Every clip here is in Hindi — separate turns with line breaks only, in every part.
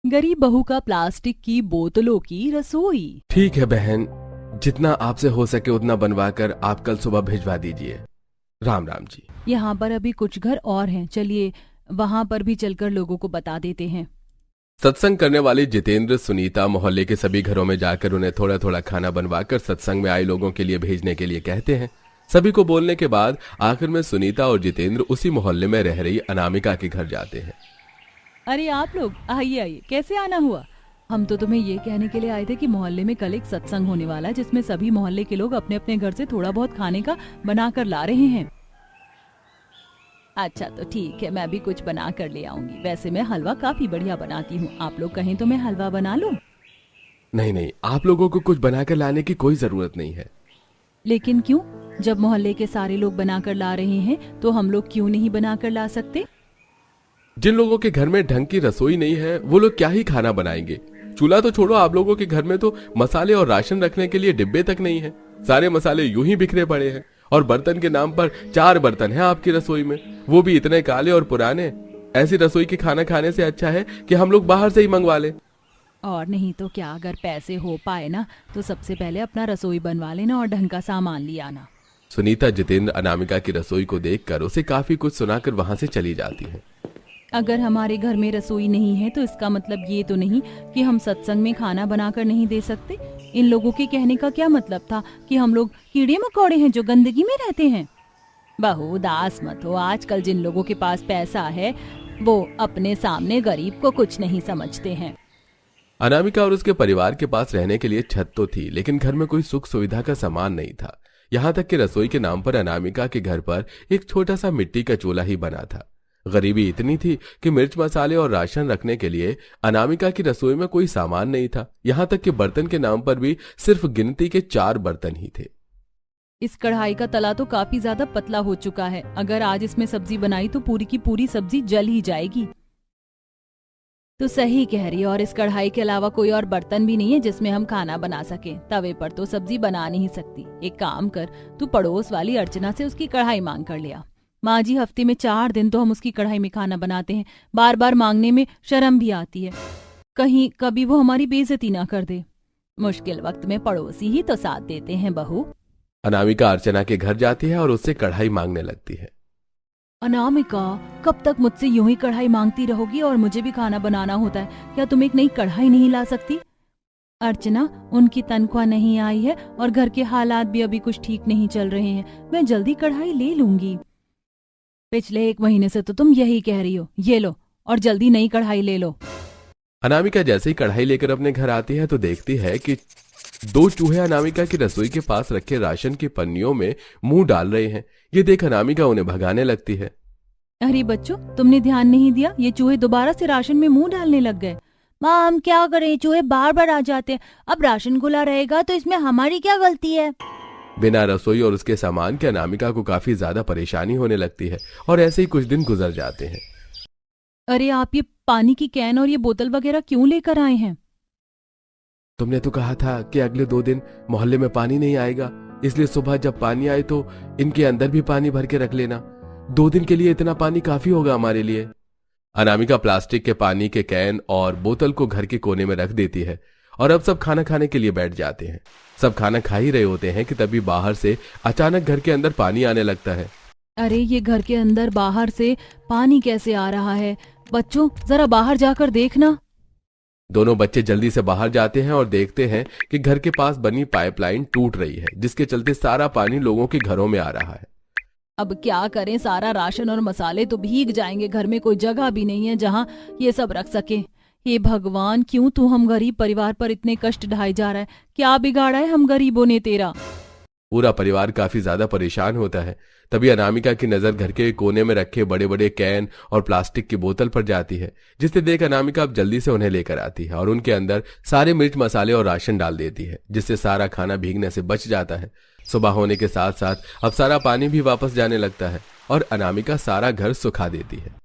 गरीब बहू का प्लास्टिक की बोतलों की रसोई।
ठीक है बहन, जितना आपसे हो सके उतना बनवा कर आप कल सुबह भिजवा दीजिए। राम राम जी।
यहाँ पर अभी कुछ घर और हैं, चलिए वहाँ पर भी चलकर लोगों को बता देते हैं।
सत्संग करने वाले जितेंद्र सुनीता मोहल्ले के सभी घरों में जाकर उन्हें थोड़ा थोड़ा खाना बनवाकर सत्संग में आए लोगों के लिए भेजने के लिए कहते हैं। सभी को बोलने के बाद आखिर में सुनीता और जितेंद्र उसी मोहल्ले में रह रही अनामिका के घर जाते हैं।
अरे आप लोग आइए आइए, कैसे आना हुआ? हम तो तुम्हें ये कहने के लिए आए थे कि मोहल्ले में कल एक सत्संग होने वाला है, जिसमें सभी मोहल्ले के लोग अपने अपने घर से थोड़ा बहुत खाने का बना कर ला रहे हैं। अच्छा तो ठीक है, मैं भी कुछ बना कर ले आऊंगी। वैसे मैं हलवा काफी बढ़िया बनाती हूँ, आप लोग कहें तो मैं हलवा बना लूं।
नहीं नहीं, आप लोगों को कुछ बनाकर लाने की कोई जरूरत नहीं है।
लेकिन क्यों? जब मोहल्ले के सारे लोग बनाकर ला रहे हैं तो हम लोग क्यों नहीं बनाकर ला सकते?
जिन लोगों के घर में ढंग की रसोई नहीं है वो लोग क्या ही खाना बनाएंगे। चूल्हा तो छोड़ो, आप लोगों के घर में तो मसाले और राशन रखने के लिए डिब्बे तक नहीं है। सारे मसाले यूं ही बिखरे पड़े हैं और बर्तन के नाम पर 4 बर्तन हैं आपकी रसोई में, वो भी इतने काले और पुराने। ऐसी रसोई के खाना खाने से अच्छा है कि हम लोग बाहर से ही मंगवा लें।
और नहीं तो क्या, अगर पैसे हो पाए ना तो सबसे पहले अपना रसोई बनवा लेना और ढंग का सामान ले आना।
सुनीता जितेंद्र अनामिका की रसोई को देखकर उसे काफी कुछ सुनाकर वहां से चली जाती है।
अगर हमारे घर में रसोई नहीं है तो इसका मतलब ये तो नहीं कि हम सत्संग में खाना बनाकर नहीं दे सकते। इन लोगों के कहने का क्या मतलब था कि हम लोग कीड़े मकोड़े हैं जो गंदगी में रहते हैं? बहू उदास मत हो, आजकल जिन लोगों के पास पैसा है वो अपने सामने गरीब को कुछ नहीं समझते हैं।
अनामिका और उसके परिवार के पास रहने के लिए छत तो थी, लेकिन घर में कोई सुख सुविधा का सामान नहीं था। यहाँ तक कि रसोई के नाम पर अनामिका के घर पर एक छोटा सा मिट्टी का चूल्हा ही बना था। गरीबी इतनी थी कि मिर्च मसाले और राशन रखने के लिए अनामिका की रसोई में कोई सामान नहीं था। यहाँ तक कि बर्तन के नाम पर भी सिर्फ गिनती के 4 बर्तन ही थे।
इस कढ़ाई का तला तो काफी ज्यादा पतला हो चुका है, अगर आज इसमें सब्जी बनाई तो पूरी की पूरी सब्जी जल ही जाएगी। तो सही कह रही है, और इस कढ़ाई के अलावा कोई और बर्तन भी नहीं है जिसमें हम खाना बना सके। तवे पर तो सब्जी बना नहीं सकती। एक काम कर, तू पड़ोस वाली अर्चना से उसकी कढ़ाई मांग कर लिया। माँ जी, हफ्ते में 4 दिन तो हम उसकी कढ़ाई में खाना बनाते हैं, बार बार मांगने में शर्म भी आती है। कहीं कभी वो हमारी बेइज्जती ना कर दे। मुश्किल वक्त में पड़ोसी ही तो साथ देते हैं बहू।
अनामिका अर्चना के घर जाती है और उससे कढ़ाई मांगने लगती है।
अनामिका, कब तक मुझसे यूं ही कढ़ाई मांगती रहोगी? और मुझे भी खाना बनाना होता है, क्या तुम एक नई कढ़ाई नहीं ला सकती? अर्चना, उनकी तनख्वाह नहीं आई है और घर के हालात भी अभी कुछ ठीक नहीं चल रहे हैं। मैं जल्दी कढ़ाई ले लूंगी। पिछले 1 महीने से तो तुम यही कह रही हो। ये लो और जल्दी नई कढ़ाई ले लो।
अनामिका जैसे ही कढ़ाई लेकर अपने घर आती है तो देखती है कि 2 चूहे अनामिका की रसोई के पास रखे राशन की पन्नियों में मुंह डाल रहे हैं। ये देख अनामिका उन्हें भगाने लगती है।
अरे बच्चों, तुमने ध्यान नहीं दिया, ये चूहे दोबारा से राशन में मुंह डालने लग गए। माँ, हम क्या करें, चूहे बार बार आ जाते हैं। अब राशन खुला रहेगा तो इसमें हमारी क्या गलती है?
बिना रसोई और उसके सामान के अनामिका को काफी ज्यादा परेशानी होने लगती है और ऐसे ही कुछ दिन गुजर जाते हैं।
अरे आप ये पानी की कैन और ये बोतल वगैरह क्यों लेकर आए हैं?
तुमने तो कहा था कि अगले 2 दिन मोहल्ले में पानी नहीं आएगा, इसलिए सुबह जब पानी आए तो इनके अंदर भी पानी भर के रख लेना। 2 दिन के लिए इतना पानी काफी होगा हमारे लिए। अनामिका प्लास्टिक के पानी के कैन और बोतल को घर के कोने में रख देती है और अब सब खाना खाने के लिए बैठ जाते हैं। सब खाना खा ही रहे होते हैं कि तभी बाहर से अचानक घर के अंदर पानी आने लगता है।
अरे ये घर के अंदर बाहर से पानी कैसे आ रहा है? बच्चों, जरा बाहर जाकर देखना।
दोनों बच्चे जल्दी से बाहर जाते हैं और देखते हैं कि घर के पास बनी पाइपलाइन टूट रही है, जिसके चलते सारा पानी लोगों के घरों में आ रहा है।
अब क्या करें, सारा राशन और मसाले तो भीग जाएंगे। घर में कोई जगह भी नहीं है जहाँ ये सब रख सके। हे भगवान, क्यों तू हम गरीब परिवार पर इतने कष्ट ढाई जा रहा है? क्या बिगाड़ा है हम गरीबों ने तेरा?
पूरा परिवार काफी ज्यादा परेशान होता है। तभी अनामिका की नजर घर के कोने में रखे बड़े बड़े कैन और प्लास्टिक की बोतल पर जाती है, जिसे देख अनामिका अब जल्दी से उन्हें लेकर आती है और उनके अंदर सारे मिर्च मसाले और राशन डाल देती है, जिससे सारा खाना भीगने से बच जाता है। सुबह होने के साथ साथ अब सारा पानी भी वापस जाने लगता है और अनामिका सारा घर सुखा देती है।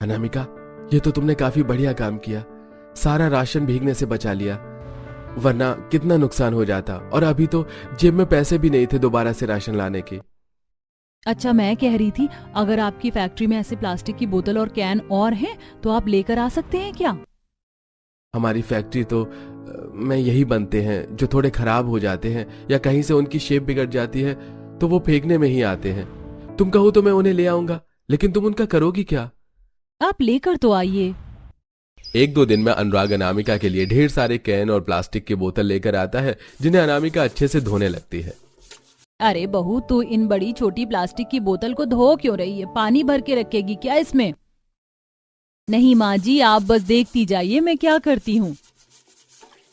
अनामिका, ये तो तुमने काफी बढ़िया काम किया, सारा राशन भीगने से बचा लिया, वरना कितना नुकसान हो जाता। और अभी तो जेब में पैसे भी नहीं थे दोबारा से राशन लाने के।
अच्छा, मैं कह रही थी, अगर आपकी फैक्ट्री में ऐसे प्लास्टिक की बोतल और कैन और हैं तो आप लेकर आ सकते हैं क्या?
हमारी फैक्ट्री तो में यही बनते हैं जो थोड़े खराब हो जाते हैं या कहीं से उनकी शेप बिगड़ जाती है तो वो फेंकने में ही आते हैं। तुम कहो तो मैं उन्हें ले आऊंगा, लेकिन तुम उनका करोगी क्या?
आप लेकर तो आइए।
एक दो दिन में अनुराग अनामिका के लिए ढेर सारे कैन और प्लास्टिक की बोतल लेकर आता है, जिन्हें अनामिका अच्छे से धोने लगती है।
अरे बहू, तू इन बड़ी छोटी प्लास्टिक की बोतल को धो क्यों रही है? पानी भर के रखेगी क्या इसमें? नहीं माँ जी, आप बस देखती जाइए मैं क्या करती हूँ।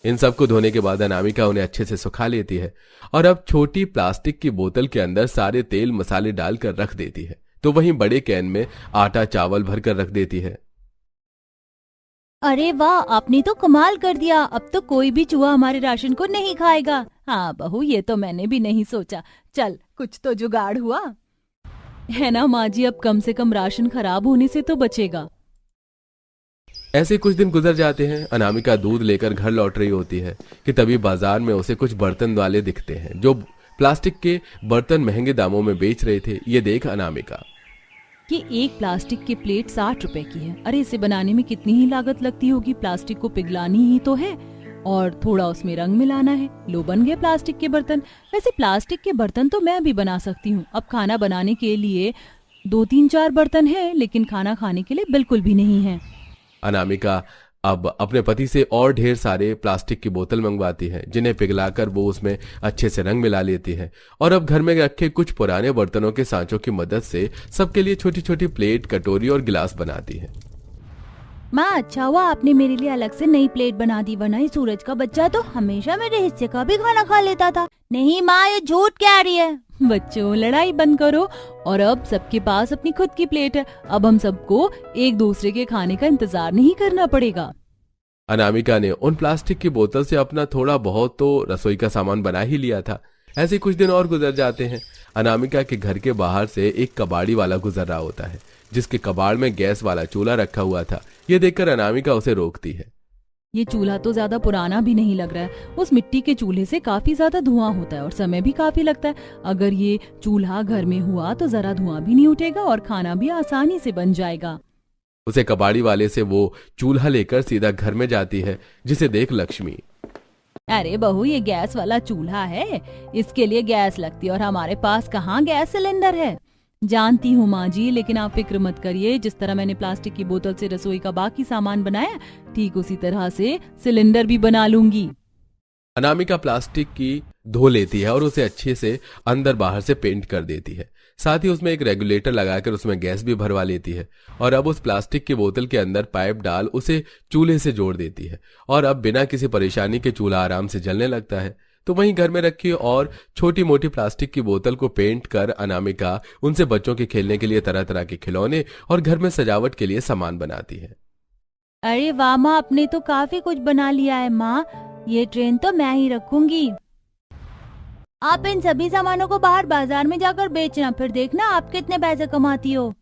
इन सबको धोने के बाद अनामिका उन्हें अच्छे से सुखा लेती है और अब छोटी प्लास्टिक की बोतल के अंदर सारे तेल मसाले डालकर रख देती है, तो वहीं बड़े कैन में आटा चावल भरकर रख देती है।
अरे वाह, आपने तो कमाल कर दिया। अब तो कोई भी चूहा हमारे राशन को नहीं खाएगा। हाँ बहू, ये तो मैंने भी नहीं सोचा। चल, कुछ तो जुगाड़ हुआ है ना माँ जी। अब कम से कम राशन खराब होने से तो बचेगा।
ऐसे कुछ दिन गुजर जाते हैं। अनामिका दूध लेकर घर लौट रही होती है कि तभी बाजार में उसे कुछ बर्तन वाले दिखते हैं जो प्लास्टिक के बर्तन महंगे दामों में बेच रहे थे। ये देख अनामिका,
ये एक प्लास्टिक की प्लेट 60 रुपए की है। अरे इसे बनाने में कितनी ही लागत लगती होगी? प्लास्टिक को पिघलानी ही तो है और थोड़ा उसमें रंग मिलाना है। लो, बन गए प्लास्टिक के बर्तन। वैसे प्लास्टिक के बर्तन तो मैं भी बना सकती हूँ। अब खाना बनाने के लिए 2-3-4 बर्तन है, लेकिन खाना खाने के लिए बिल्कुल भी नहीं है।
अनामिका अब अपने पति से और ढेर सारे प्लास्टिक की बोतल मंगवाती है, जिन्हें पिघलाकर वो उसमें अच्छे से रंग मिला लेती है और अब घर में रखे कुछ पुराने बर्तनों के सांचों की मदद से सबके लिए छोटी छोटी प्लेट, कटोरी और गिलास बनाती है।
माँ, अच्छा हुआ आपने मेरे लिए अलग से नई प्लेट बना दी, वरना ये सूरज का बच्चा तो हमेशा मेरे हिस्से का भी खाना खा लेता था। नहीं माँ, ये झूठ कह रही है। बच्चों, लड़ाई बंद करो। और अब सबके पास अपनी खुद की प्लेट है। अब हम सबको एक दूसरे के खाने का इंतजार नहीं करना पड़ेगा।
अनामिका ने उन प्लास्टिक की बोतल से अपना थोड़ा बहुत तो रसोई का सामान बना ही लिया था। ऐसे कुछ दिन और गुजर जाते हैं। अनामिका के घर के बाहर से एक कबाड़ी वाला गुजर रहा होता है, जिसके कबाड़ में गैस वाला चूल्हा रखा हुआ था। ये देखकर अनामिका उसे रोकती है।
ये चूल्हा तो ज्यादा पुराना भी नहीं लग रहा है। उस मिट्टी के चूल्हे से काफी ज्यादा धुआं होता है और समय भी काफी लगता है। अगर ये चूल्हा घर में हुआ तो जरा धुआं भी नहीं उठेगा और खाना भी आसानी से बन जाएगा।
उसे कबाड़ी वाले से वो चूल्हा लेकर सीधा घर में जाती है, जिसे देख लक्ष्मी,
अरे बहू, ये गैस वाला चूल्हा है, इसके लिए गैस लगती है और हमारे पास कहाँ गैस सिलेंडर है। जानती हूँ माँ जी, लेकिन आप फिक्र मत करिए। जिस तरह मैंने प्लास्टिक की बोतल से रसोई का बाकी सामान बनाया, ठीक उसी तरह से सिलेंडर भी बना लूंगी।
अनामिका प्लास्टिक की धो लेती है और उसे अच्छे से अंदर बाहर से पेंट कर देती है। साथ ही उसमें एक रेगुलेटर लगाकर उसमें गैस भी भरवा लेती है और अब उस प्लास्टिक की बोतल के अंदर पाइप डाल उसे चूल्हे से जोड़ देती है और अब बिना किसी परेशानी के चूल्हा आराम से जलने लगता है। तो वहीं घर में रखी और छोटी मोटी प्लास्टिक की बोतल को पेंट कर अनामिका उनसे बच्चों के खेलने के लिए तरह तरह के खिलौने और घर में सजावट के लिए सामान बनाती है।
अरे वाह माँ, आपने तो काफी कुछ बना लिया है। माँ, ये ट्रेन तो मैं ही रखूंगी। आप इन सभी सामानों को बाहर बाजार में जाकर बेचना, फिर देखना आप कितने पैसे कमाती हो।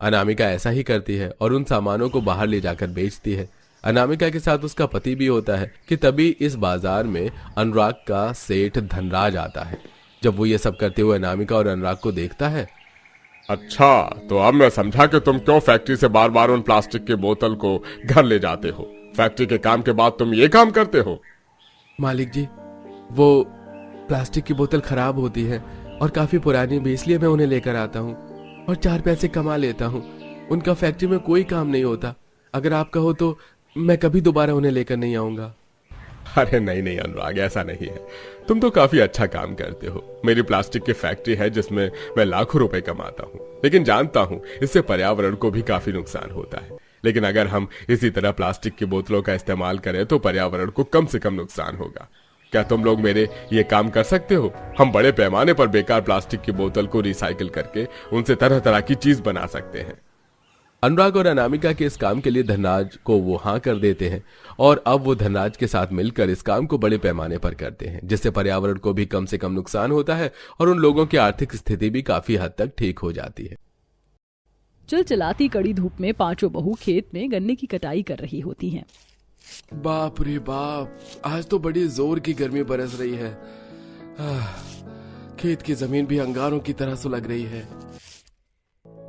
अनामिका ऐसा ही करती है और उन सामानों को बाहर ले जाकर बेचती है। अनामिका के साथ उसका पति भी होता है कि तभी इस बाजार में अनुराग का सेठ धनराज आता है। जब वो ये सब करते हुए अनामिका और अनुराग को देखता है,
अच्छा, तो अब मैं समझा कि तुम क्यों फैक्ट्री से बार बार उन प्लास्टिक की बोतल को घर ले जाते हो। फैक्ट्री के काम के बाद तुम ये काम करते हो।
मालिक जी, वो प्लास्टिक की बोतल खराब होती है और काफी पुरानी भी, इसलिए मैं उन्हें लेकर आता हूँ और 4 पैसे कमा लेता हूँ। उनका फैक्ट्री में कोई काम नहीं होता। अगर आप कहो तो मैं कभी दोबारा उन्हें लेकर नहीं आऊंगा।
अरे नहीं नहीं अनुराग, ऐसा नहीं है। तुम तो काफी अच्छा काम करते हो। मेरी प्लास्टिक की फैक्ट्री है जिसमें मैं लाखों रुपए कमाता हूँ, लेकिन जानता हूँ इससे पर्यावरण को भी काफी नुकसान होता है। लेकिन अगर हम इसी तरह प्लास्टिक की बोतलों का इस्तेमाल करें तो पर्यावरण को कम से कम नुकसान होगा। क्या तुम लोग मेरे ये काम कर सकते हो? हम बड़े पैमाने पर बेकार प्लास्टिक की बोतल को रिसाइकिल करके उनसे तरह तरह की चीज बना सकते हैं।
अनुराग और अनामिका के इस काम के लिए धनराज को वो हाँ कर देते हैं और अब वो धनराज के साथ मिलकर इस काम को बड़े पैमाने पर करते हैं, जिससे पर्यावरण को भी कम से कम नुकसान होता है और उन लोगों की आर्थिक स्थिति भी काफी हद तक ठीक हो जाती है।
चिलचिलाती कड़ी धूप में पांचों बहू खेत में गन्ने की कटाई कर रही होती हैं।
बाप रे बाप, आज तो बड़ी जोर की गर्मी बरस रही है। खेत की जमीन भी अंगारों की तरह सुलग रही है।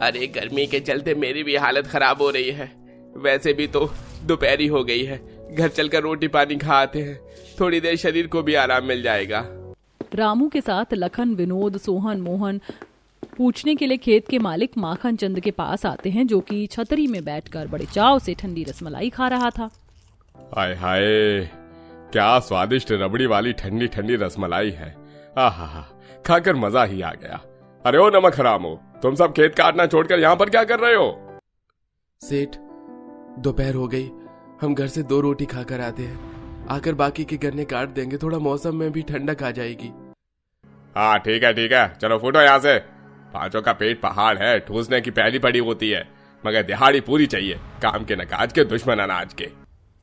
अरे गर्मी के चलते मेरी भी हालत खराब हो रही है। वैसे भी तो दोपहरी हो गई है,
घर चलकर रोटी पानी खाते हैं, थोड़ी देर शरीर को भी आराम मिल जाएगा।
रामू के साथ लखन, विनोद, सोहन, मोहन पूछने के लिए खेत के मालिक माखन चंद के पास आते हैं, जो कि छतरी में बैठकर बड़े चाव से ठंडी रसमलाई खा रहा था।
हाय हाय, क्या स्वादिष्ट रबड़ी वाली ठंडी ठंडी रसमलाई है। आहा, खाकर मजा ही आ गया। अरे ओ नमक हरामो, तुम सब खेत काटना छोड़कर यहाँ पर क्या कर रहे हो?
सेठ, दोपहर हो गई, हम घर से 2 रोटी खाकर आते हैं, आकर बाकी के गन्ने काट देंगे, थोड़ा मौसम में भी ठंडक आ जाएगी।
हाँ ठीक है, चलो फूटो यहाँ से। पांचों का पेट पहाड़ है, ठूसने की पहली पड़ी होती है, मगर दिहाड़ी पूरी चाहिए, काम के नकाज के दुश्मन अनाज के।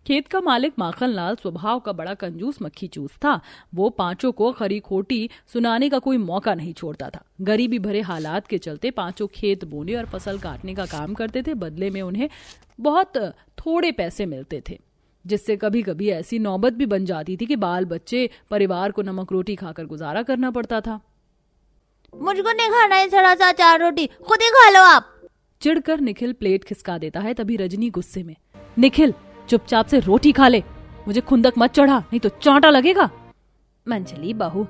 खेत का मालिक माखन लाल स्वभाव का बड़ा कंजूस मक्खी चूस था। वो पांचों को खरी खोटी सुनाने का कोई मौका नहीं छोड़ता था। गरीबी भरे हालात के चलते पांचों खेत बोने और फसल काटने का काम करते थे। बदले में उन्हें बहुत थोड़े पैसे मिलते थे, जिससे कभी कभी ऐसी नौबत भी बन जाती थी कि बाल बच्चे परिवार को नमक रोटी खाकर गुजारा करना पड़ता था।
मुझको नहीं खाना है सड़ा सा 4 रोटी, खुद ही खा लो आप।
चिढ़कर निखिल प्लेट खिसका देता है। तभी रजनी गुस्से में, निखिल चुपचाप से रोटी खा ले, मुझे खुंदक मत चढ़ा, नहीं तो चांटा लगेगा। मंजली बहू,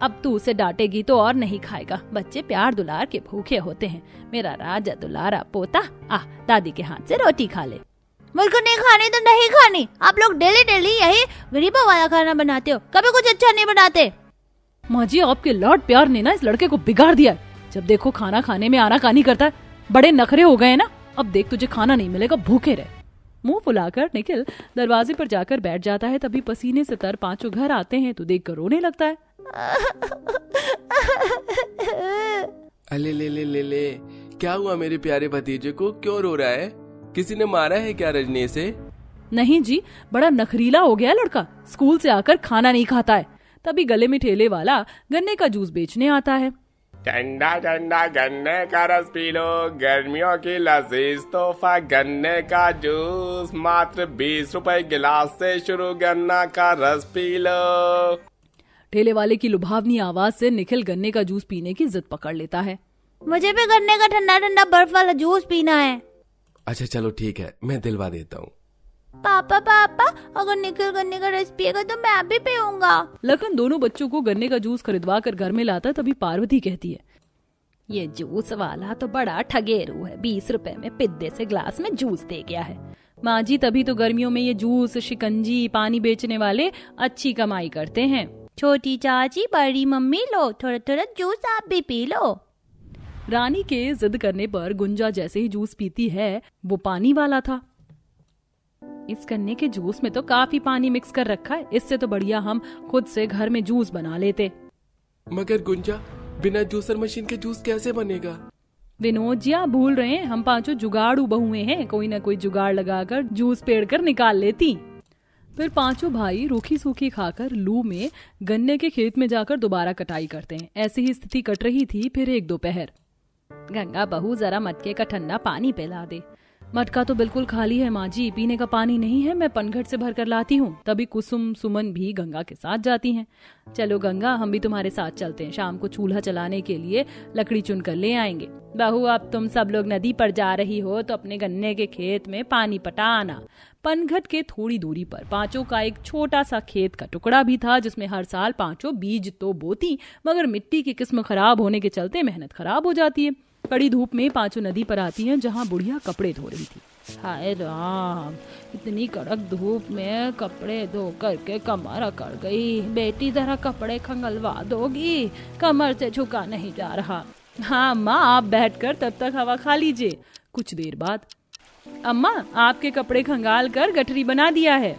अब तू उसे डांटेगी तो और नहीं खाएगा। बच्चे प्यार दुलार के भूखे होते हैं। मेरा राजा दुलारा पोता, दादी के हाथ से रोटी खा ले।
मुझको नहीं खानी तो नहीं खानी। आप लोग डेली डेली यही गरीबों वाला खाना बनाते हो, कभी कुछ अच्छा नहीं बनाते।
माँ जी, आपके लाड प्यार ने ना इस लड़के को बिगाड़ दिया है। जब देखो खाना खाने में आनाकानी करता है। बड़े नखरे हो गए ना, अब देख तुझे खाना नहीं मिलेगा, भूखे रहे। मुंह फुलाकर निखिल दरवाजे पर जाकर बैठ जाता है। तभी पसीने से तर पांचों घर आते हैं तो देखकर रोने लगता है।
अले ले ले ले ले, क्या हुआ मेरे प्यारे भतीजे को, क्यों रो रहा है? किसी ने मारा है क्या रजनी से?
नहीं जी, बड़ा नखरीला हो गया लड़का, स्कूल से आकर खाना नहीं खाता है। तभी गले में ठेले वाला गन्ने का जूस बेचने आता है।
ठंडा ठंडा गन्ने का रस पी लो, गर्मियों की लजीज तोहफा गन्ने का जूस, मात्र 20 रुपए गिलास से शुरू, गन्ना का रस पी लो।
ठेले वाले की लुभावनी आवाज से निखिल गन्ने का जूस पीने की जिद पकड़ लेता है।
मुझे भी गन्ने का ठंडा ठंडा बर्फ वाला जूस पीना है।
अच्छा चलो ठीक है, मैं दिलवा देता हूँ।
पापा पापा, अगर निखिल गन्ने का रस पिएगा तो मैं भी पीऊंगा।
लखन दोनों बच्चों को गन्ने का जूस खरीदवा कर घर में लाता। तभी पार्वती कहती है, ये जूस वाला तो बड़ा ठगेरू है, 20 रुपए में पिद्दे से ग्लास में जूस दे गया है। माँ जी, तभी तो गर्मियों में ये जूस, शिकंजी, पानी बेचने वाले अच्छी कमाई करते हैं।
छोटी चाची, बड़ी मम्मी, लो थोड़ा थोड़ा जूस आप भी पी लो।
रानी के जिद करने पर गुंजा जैसे ही जूस पीती है, वो पानी वाला था। इस गन्ने के जूस में तो काफी पानी मिक्स कर रखा है, इससे तो बढ़िया हम खुद से घर में जूस बना लेते।
मगर गुंजा, बिना जूसर मशीन के जूस कैसे बनेगा?
विनोद जी, आप भूल रहे हैं, हम पांचों जुगाड़ू बहुएं हैं, कोई ना कोई जुगाड़ लगाकर जूस पेड़ कर निकाल लेती। फिर पांचों भाई रूखी सूखी खाकर लू में गन्ने के खेत में जाकर दोबारा कटाई करते हैं। ऐसी ही स्थिति कट रही थी। फिर एक दोपहर, गंगा बहू जरा मटके का ठंडा पानी पिला दे। मटका तो बिल्कुल खाली है माँ जी, पीने का पानी नहीं है, मैं पनघट से भर कर लाती हूँ। तभी कुसुम सुमन भी गंगा के साथ जाती हैं। चलो गंगा, हम भी तुम्हारे साथ चलते हैं, शाम को चूल्हा चलाने के लिए लकड़ी चुन कर ले आएंगे। बहू, अब तुम सब लोग नदी पर जा रही हो तो अपने गन्ने के खेत में पानी पटाना। पनघट के थोड़ी दूरी पर पांचों का एक छोटा सा खेत का टुकड़ा भी था, जिसमें हर साल पांचों बीज तो बोती, मगर मिट्टी की किस्म खराब होने के चलते मेहनत खराब हो जाती है। कड़ी धूप में पांचों नदी पर आती हैं, जहां बुढ़िया कपड़े धो रही थी। हाय राम, इतनी कड़क धूप में कपड़े धो करके कमर अकड़ गई। बेटी जरा कपड़े खंगलवा दोगी, कमर से झुका नहीं जा रहा। हाँ माँ, आप बैठकर तब तक हवा खा लीजिए। कुछ देर बाद, अम्मा, आपके कपड़े खंगाल कर गठरी बना दिया है।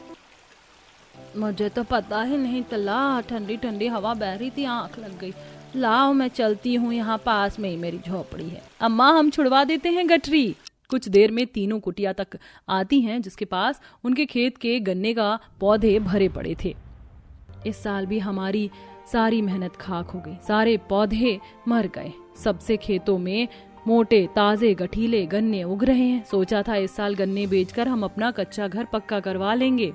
मुझे तो पता ही नहीं चला, ठंडी ठंडी हवा बह रही थी, आंख लग गई। लाओ मैं चलती हूँ, यहाँ पास में ही मेरी झोपड़ी है। अम्मा, हम छुड़वा देते हैं गठरी। कुछ देर में तीनों कुटिया तक आती हैं, जिसके पास उनके खेत के गन्ने का पौधे भरे पड़े थे। इस साल भी हमारी सारी मेहनत खाक हो गई, सारे पौधे मर गए। सबसे खेतों में मोटे ताजे गठीले गन्ने उग रहे हैं। सोचा था इस साल गन्ने बेचकर हम अपना कच्चा घर पक्का करवा लेंगे।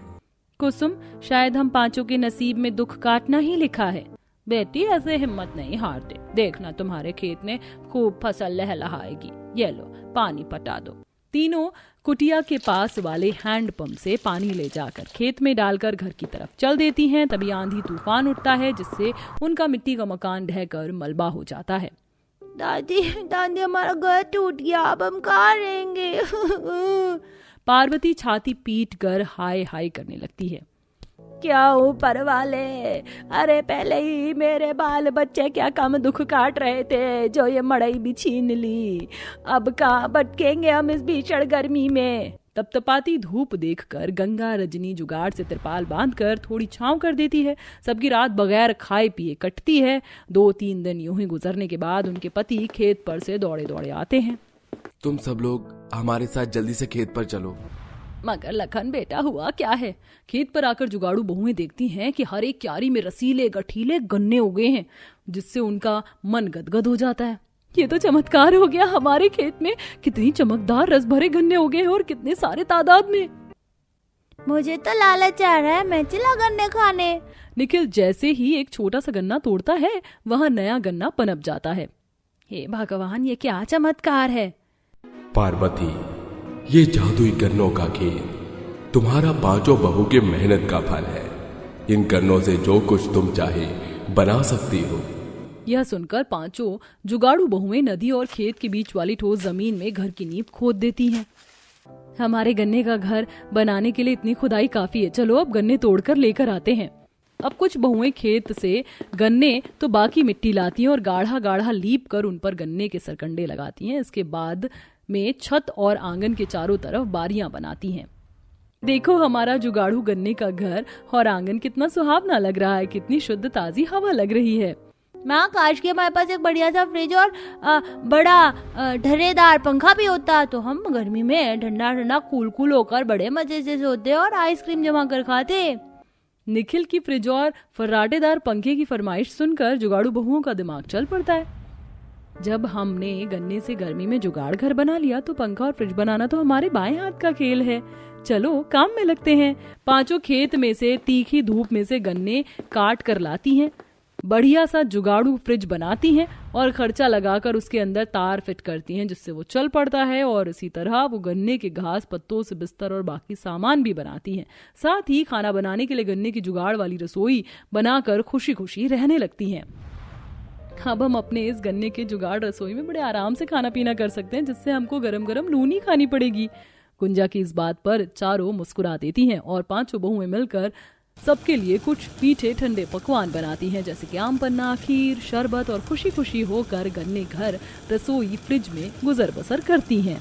कुसुम, शायद हम पांचों के नसीब में दुख काटना ही लिखा है। बेटी, ऐसे हिम्मत नहीं हारते, देखना तुम्हारे खेत में खूब फसल लहलहाएगी। ये लो पानी पटा दो। तीनों कुटिया के पास वाले हैंडपंप से पानी ले जाकर खेत में डालकर घर की तरफ चल देती हैं। तभी आंधी तूफान उठता है जिससे उनका मिट्टी का मकान ढहकर मलबा हो जाता है।
दादी दादी हमारा घर टूट गया, अब हम कहाँ रहेंगे?
पार्वती छाती पीट कर हाय हाय करने लगती है।
क्या ऊपर वाले, अरे पहले ही मेरे बाल बच्चे क्या कम दुख काट रहे थे, जो ये मड़ई भी छीन ली। अब कहाँ भटकेंगे हम इस भीषण गर्मी में।
तपतपाती धूप देखकर गंगा रजनी जुगाड़ से तिरपाल बांधकर थोड़ी छांव कर देती है। सबकी रात बगैर खाए पिए कटती है। 2-3 दिन यूं ही गुजरने के बाद उनके पति खेत पर से दौड़े दौड़े आते हैं।
तुम सब लोग हमारे साथ जल्दी से खेत पर चलो।
मगर लखन बेटा हुआ क्या है? खेत पर आकर जुगाड़ू बहुएं देखती हैं कि हर एक क्यारी में रसीले गठीले गन्ने उगे हैं, जिससे उनका मन गदगद हो जाता है। ये तो चमत्कार हो गया, हमारे खेत में कितनी चमकदार रस भरे गन्ने उगे हैं और कितने सारे तादाद में।
मुझे तो लालच आ रहा है, मैं चला गन्ने खाने।
निखिल जैसे ही एक छोटा सा गन्ना तोड़ता है, वहाँ नया गन्ना पनप जाता है। हे भगवान, ये क्या चमत्कार है।
पार्वती, ये जादुई गन्नों का खेत तुम्हारा 5 बहू के मेहनत का फल है। इन गन्नों से जो कुछ तुम चाहे बना सकती हो।
यह सुनकर 5 जुगाड़ू बहुएं नदी और खेत के बीच वाली ठोस जमीन में घर की नींव खोद देती हैं। हमारे गन्ने का घर बनाने के लिए इतनी खुदाई काफी है, चलो अब गन्ने तोड़कर लेकर आते हैं। अब कुछ बहुएं खेत से गन्ने तो बाकी मिट्टी लाती हैं और गाढ़ा गाढ़ा लीप कर उन पर गन्ने के सरकंडे लगाती हैं। इसके बाद में छत और आंगन के चारों तरफ बारियां बनाती हैं। देखो हमारा जुगाड़ू गन्ने का घर और आंगन कितना सुहावना लग रहा है, कितनी शुद्ध ताजी हवा लग रही है।
माँ, काश के हमारे पास एक बढ़िया सा फ्रिज और बड़ा ढर्रेदार पंखा भी होता, तो हम गर्मी में ठंडा ठंडा कूल होकर बड़े मजे से सोते और आइसक्रीम जमा कर खाते।
निखिल की फ्रिज और फर्राटेदार पंखे की फरमाइश सुनकर जुगाड़ू बहुओं का दिमाग चल पड़ता है। जब हमने गन्ने से गर्मी में जुगाड़ घर बना लिया तो पंखा और फ्रिज बनाना तो हमारे बाएं हाथ का खेल है। चलो काम में लगते हैं। 5 खेत में से तीखी धूप में से गन्ने काट कर लाती हैं, बढ़िया सा जुगाड़ू फ्रिज बनाती हैं और खर्चा लगाकर उसके अंदर तार फिट करती हैं, जिससे वो चल पड़ता है। और इसी तरह वो गन्ने के घास पत्तों से बिस्तर और बाकी सामान भी बनाती हैं। साथ ही खाना बनाने के लिए गन्ने की जुगाड़ वाली रसोई बनाकर खुशी खुशी रहने लगती हैं। अब हम अपने इस गन्ने के जुगाड़ रसोई में बड़े आराम से खाना पीना कर सकते हैं, जिससे हमको गरम गरम लूनी खानी पड़ेगी। गुंजा की इस बात पर चारों मुस्कुरा देती हैं और 5 बहुएं मिलकर सबके लिए कुछ मीठे ठंडे पकवान बनाती हैं, जैसे कि आम पन्ना, खीर, शरबत, और खुशी खुशी होकर गन्ने घर, रसोई, फ्रिज में गुजर बसर करती हैं।